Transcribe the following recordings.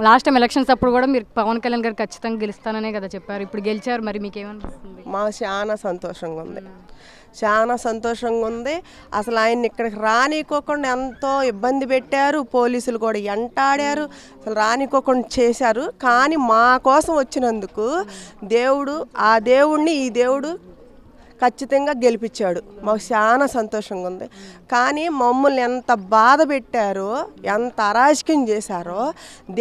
Last time elections అప్పుడు కూడా మీరు పవన్ కళ్యాణ్ గారు ఖచ్చితంగా గెలుస్తాననే కదా చెప్పారు. ఇప్పుడు గెలిచారు, మరి మీకేమనిపిస్తుంది? మాకు చాలా సంతోషంగా ఉంది, చాలా సంతోషంగా ఉంది. అసలు ఆయన్ని ఇక్కడికి రానికోకుండా ఎంతో ఇబ్బంది పెట్టారు, పోలీసులు కూడా ఎంటాడారు, అసలు రానికోకుండా చేశారు. కానీ మా కోసం వచ్చినందుకు దేవుడు, ఆ దేవుణ్ణి ఈ దేవుడు ఖచ్చితంగా గెలిపించాడు. మాకు చాలా సంతోషంగా ఉంది. కానీ మమ్మల్ని ఎంత బాధ పెట్టారో, ఎంత అరాజకం చేశారో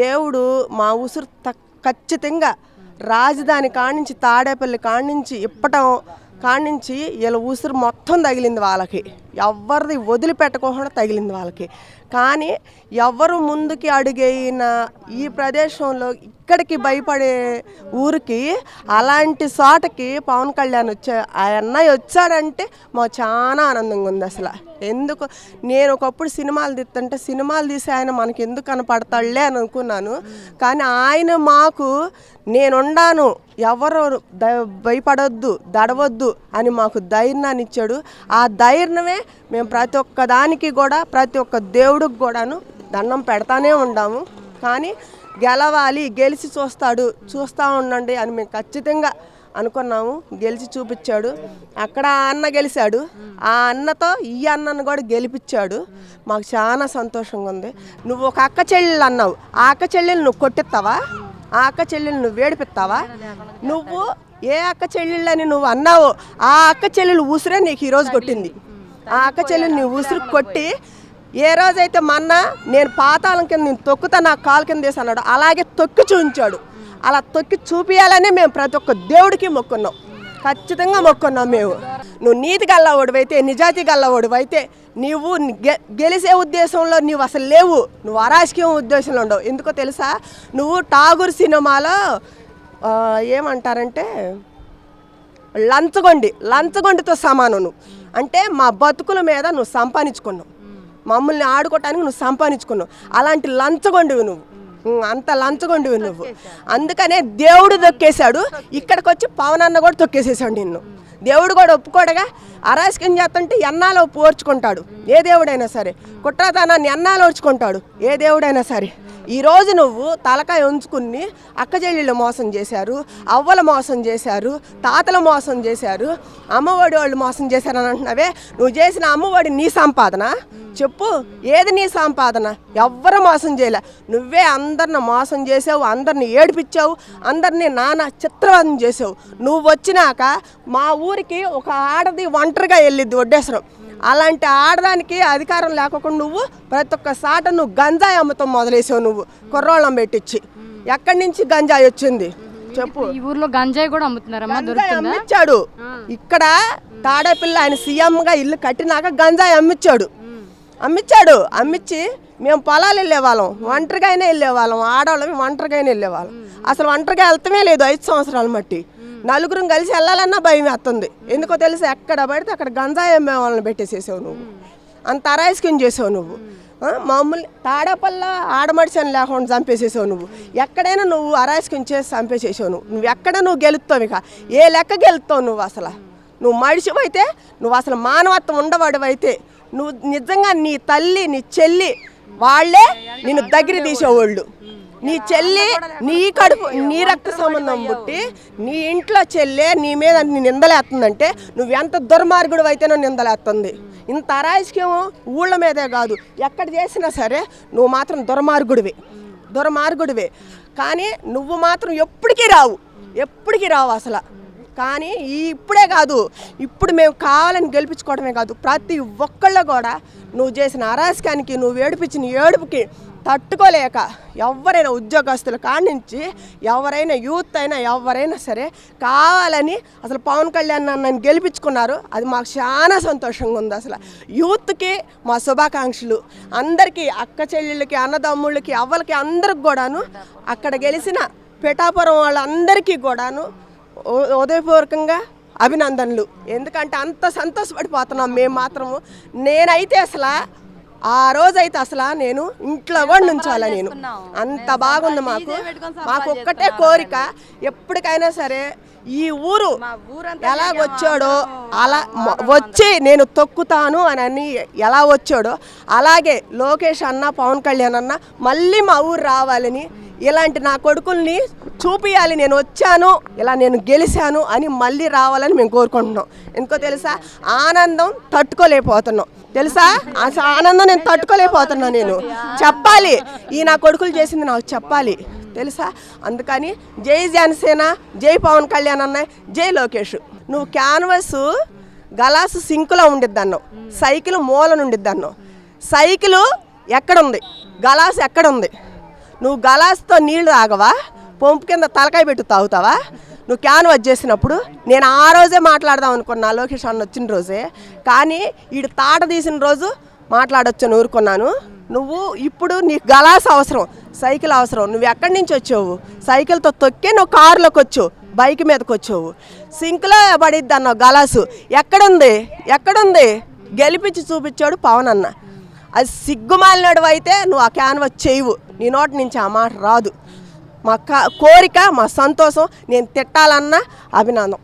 దేవుడు మా ఉసురు ఖచ్చితంగా రాజధాని కానించి తాడేపల్లి కానించి ఇప్పటం కానించి వీళ్ళ ఉసురు మొత్తం తగిలింది వాళ్ళకి. ఎవరిది వదిలిపెట్టకుండా తగిలింది వాళ్ళకి. కానీ ఎవరు ముందుకి అడుగైన ఈ ప్రదేశంలో ఇక్కడికి భయపడే ఊరికి, అలాంటి చోటకి పవన్ కళ్యాణ్ ఆ అన్నయ్య వచ్చాడంటే మాకు చాలా ఆనందంగా ఉంది. అసలు ఎందుకు నేను ఒకప్పుడు సినిమాలు తీస్తుంటే సినిమాలు తీసి ఆయన మనకి ఎందుకు కనపడతాడులే అని అనుకున్నాను. కానీ ఆయన మాకు నేనుండాను, ఎవరు భయపడొద్దు, దడవద్దు అని మాకు ధైర్యాన్ని ఇచ్చాడు. ఆ ధైర్యమే మేము ప్రతి ఒక్క దానికి కూడా, ప్రతి ఒక్క దేవుడికి కూడాను దండం పెడతానే ఉన్నాము. కానీ గెలవాలి, గెలిచి చూస్తూ ఉండండి అని మేము ఖచ్చితంగా అనుకున్నాము. గెలిచి చూపించాడు. అక్కడ ఆ అన్న గెలిచాడు, ఆ అన్నతో ఈ అన్నను కూడా గెలిపించాడు. మాకు చాలా సంతోషంగా ఉంది. నువ్వు ఒక అక్క చెల్లెలు అన్నావు, ఆ అక్క చెల్లెలు నువ్వు కొట్టిస్తావా? ఆ అక్క చెల్లెలు నువ్వు వేడిపిస్తావా? నువ్వు ఏ అక్క చెల్లెళ్ళని నువ్వు అన్నావో ఆ అక్క చెల్లెలు ఉసిరే నీకు ఈరోజు కొట్టింది. ఆ అక్క చెల్లెలు నీ ఉసురు కొట్టి, ఏ రోజైతే మొన్న నేను పాతాళం కింద నేను తొక్కుతా నా కాలు కింద వేసి అన్నాడు, అలాగే తొక్కి చూపించాడు. అలా తొక్కి చూపించాలనే మేము ప్రతి ఒక్క దేవుడికి మొక్కున్నాం, ఖచ్చితంగా మొక్కున్నాం. మేము నువ్వు నీతి గల్లవాడివైతే, నిజాయితీ గల్లవాడివైతే నీవు గెలిచే ఉద్దేశంలో నీవు అసలు లేవు. నువ్వు అరాజకీయం ఉద్దేశంలో ఉండవు. ఎందుకో తెలుసా? నువ్వు ఠాగూర్ సినిమాలో ఏమంటారంటే లంచగొండితో సమానం. నువ్వు అంటే మా బతుకుల మీద నువ్వు సంపాదించుకున్నావు, మమ్మల్ని ఆడుకోవటానికి నువ్వు సంపాదించుకున్నావు. అలాంటి లంచగొండివి నువ్వు, అంత లంచగొండివి నువ్వు. అందుకనే దేవుడు తొక్కేశాడు. ఇక్కడికి వచ్చి పవన్ అన్న కూడా తొక్కేసేసాడు నిన్ను. దేవుడు కూడా ఒప్పుకోడగా. అరాజకం చేస్తుంటే ఎన్నాలో ఓర్చుకుంటాడు ఏ దేవుడైనా సరే, కుట్రతనాన్ని ఎన్నాలో ఓర్చుకుంటాడు ఏ దేవుడైనా సరే. ఈరోజు నువ్వు తలకాయ ఉంచుకుని అక్క చెల్లెళ్ళు మోసం చేశారు, అవ్వల మోసం చేశారు, తాతల మోసం చేశారు, అమ్మఒడి వాళ్ళు మోసం చేశారని అంటున్నావే. నువ్వు చేసిన అమ్మఒడి నీ సంపాదన చెప్పు, ఏది నీ సంపాదన? ఎవ్వరు మోసం చేయలే. నువ్వే అందరిని మోసం చేసావు, అందరిని ఏడిపించావు, అందరినీ నానా చిత్రవదం చేసావు. నువ్వు వచ్చినాక మా ఊరికి ఒక ఆడది ఒంటరిగా వెళ్ళిద్ది వడ్డేశ్వరం. అలాంటి ఆడదానికి అధికారం లేకుండా నువ్వు ప్రతి ఒక్క సాట నువ్వు గంజాయి అమ్మతం మొదలేసావు. నువ్వు కుర్రోళ్ళం పెట్టించి ఎక్కడి నుంచి గంజాయి వచ్చింది చెప్పు? ఈ ఊర్లో గంజాయి కూడా అమ్ముతున్నారమ్మా, అమ్మిచ్చాడు. ఇక్కడ తాడేపల్లి ఆయన సీఎంగా ఇల్లు కట్టినాక గంజాయి అమ్మిచ్చి మేము పొలాలు వెళ్ళేవాళ్ళం, ఒంటరిగానే వెళ్ళేవాళ్ళం. ఆడవాళ్ళం ఒంటరిగానే వెళ్ళేవాళ్ళం. అసలు ఒంటరిగా వెళ్తామే లేదు 5 సంవత్సరాల మట్టి. నలుగురం కలిసి వెళ్ళాలన్నా భయం వేస్తుంది. ఎందుకో తెలుసు? ఎక్కడ పడితే అక్కడ గంజాయి అమ్మే వాళ్ళని పెట్టేసేసావు నువ్వు. అంత అరాజకం చేసావు నువ్వు. మామూలు తాడేపల్లి ఆడమడిచని లేకుండా చంపేసేసావు నువ్వు. ఎక్కడైనా నువ్వు అరాజకం చేసి చంపేసేసావు నువ్వు. ఎక్కడ నువ్వు గెలుస్తావు? ఇక ఏ లెక్క గెలుస్తావు నువ్వు? అసలు నువ్వు మనిషివైతే, నువ్వు అసలు మానవత్వం ఉండవాడివైతే, నువ్వు నిజంగా నీ తల్లి నీ చెల్లి వాళ్ళే నిన్ను దగ్గర తీసేవాళ్ళు. నీ చెల్లి నీ కడుపు నీ రక్త సంబంధం పుట్టి నీ ఇంట్లో చెల్లె నీ మీద నిందలేస్తుందంటే నువ్వెంత దుర్మార్గుడు అయితేనో నిందలేస్తుంది. ఇంత అరాజకం ఊళ్ళ మీదే కాదు, ఎక్కడ చేసినా సరే నువ్వు మాత్రం దుర్మార్గుడివే. కానీ నువ్వు మాత్రం ఎప్పటికీ రావు అసలు. కానీ ఇప్పుడే కాదు, ఇప్పుడు మేము కావాలని గెలిపించుకోవడమే కాదు, ప్రతి ఒక్కళ్ళు కూడా నువ్వు చేసిన అరాజకానికి, నువ్వు ఏడిపించిన ఏడుపుకి తట్టుకోలేక ఎవరైనా ఉద్యోగస్తుల కాడి నుంచి ఎవరైనా యూత్ అయినా ఎవరైనా సరే కావాలని అసలు పవన్ కళ్యాణ్ నన్ను గెలిపించుకున్నారు. అది మాకు చాలా సంతోషంగా ఉంది. అసలు యూత్కి మా శుభాకాంక్షలు. అందరికీ, అక్క చెల్లెళ్ళకి, అన్నదమ్ముళ్ళకి, అవ్వలకి, అందరికి కూడాను, అక్కడ గెలిచిన పిఠాపురం వాళ్ళందరికీ కూడాను ఉదయపూర్వకంగా అభినందనలు. ఎందుకంటే అంత సంతోషపడిపోతున్నాం మేము మాత్రము. నేనైతే అసలు ఆ రోజైతే అసలు నేను ఇంట్లో కూడా నుంచాల. నేను అంత బాగుంది. మాకు ఒక్కటే కోరిక, ఎప్పటికైనా సరే ఈ ఊరు ఎలాగొచ్చాడో అలా వచ్చి నేను తొక్కుతాను అని ఎలా వచ్చాడో అలాగే లోకేష్ అన్న, పవన్ కళ్యాణ్ అన్న మళ్ళీ మా ఊరు రావాలని ఇలాంటి నా కొడుకుల్ని చూపియాలి, నేను వచ్చాను, ఇలా నేను గెలిచాను అని మళ్ళీ రావాలని మేము కోరుకుంటున్నాం. ఎందుకో తెలుసా, ఆనందం తట్టుకోలేకపోతున్నాం తెలుసా, ఆ ఆనందం నేను తట్టుకోలేకపోతున్నాను. నేను చెప్పాలి, ఈ నా కొడుకులు చేసింది నాకు చెప్పాలి తెలుసా. అందుకని జై జనసేన, జై పవన్ కళ్యాణ్ అన్న, జై లోకేష్. నువ్వు క్యాన్వస్ గలాసు సింకులో ఉండిద్ది అన్నావు, సైకిల్ మూల ఉండిద్ది అన్నావు. సైకిల్ ఎక్కడుంది, గలాసు ఎక్కడుంది? నువ్వు గలాసుతో నీళ్లు తాగవా, పంపు కింద తలకాయ పెట్టి తాగుతావా? నువ్వు క్యాన్వాస్ చేసినప్పుడు నేను ఆ రోజే మాట్లాడదాం అనుకున్నా, లోకేష్ అన్న వచ్చిన రోజే. కానీ వీడు తాట తీసిన రోజు మాట్లాడొచ్చని ఊరుకున్నాను. నువ్వు ఇప్పుడు నీకు గలాస్ అవసరం, సైకిల్ అవసరం. నువ్వు ఎక్కడి నుంచి వచ్చావు? సైకిల్తో తొక్కే నువ్వు కారులోకి వచ్చావు, బైక్ మీదకి వచ్చావు. సింక్లో పడిద్ది అన్నావు గలాసు, ఎక్కడుంది ఎక్కడుంది? గెలిపించి చూపించాడు పవన్ అన్న. అది సిగ్గుమాలినాడు అయితే నువ్వు ఆ క్యాన్వాస్ చేయవు, నీ నోటి నుంచి ఆ మాట రాదు. మా కోరిక, మా సంతోషం, నేను తిట్టాలన్న అభినందం.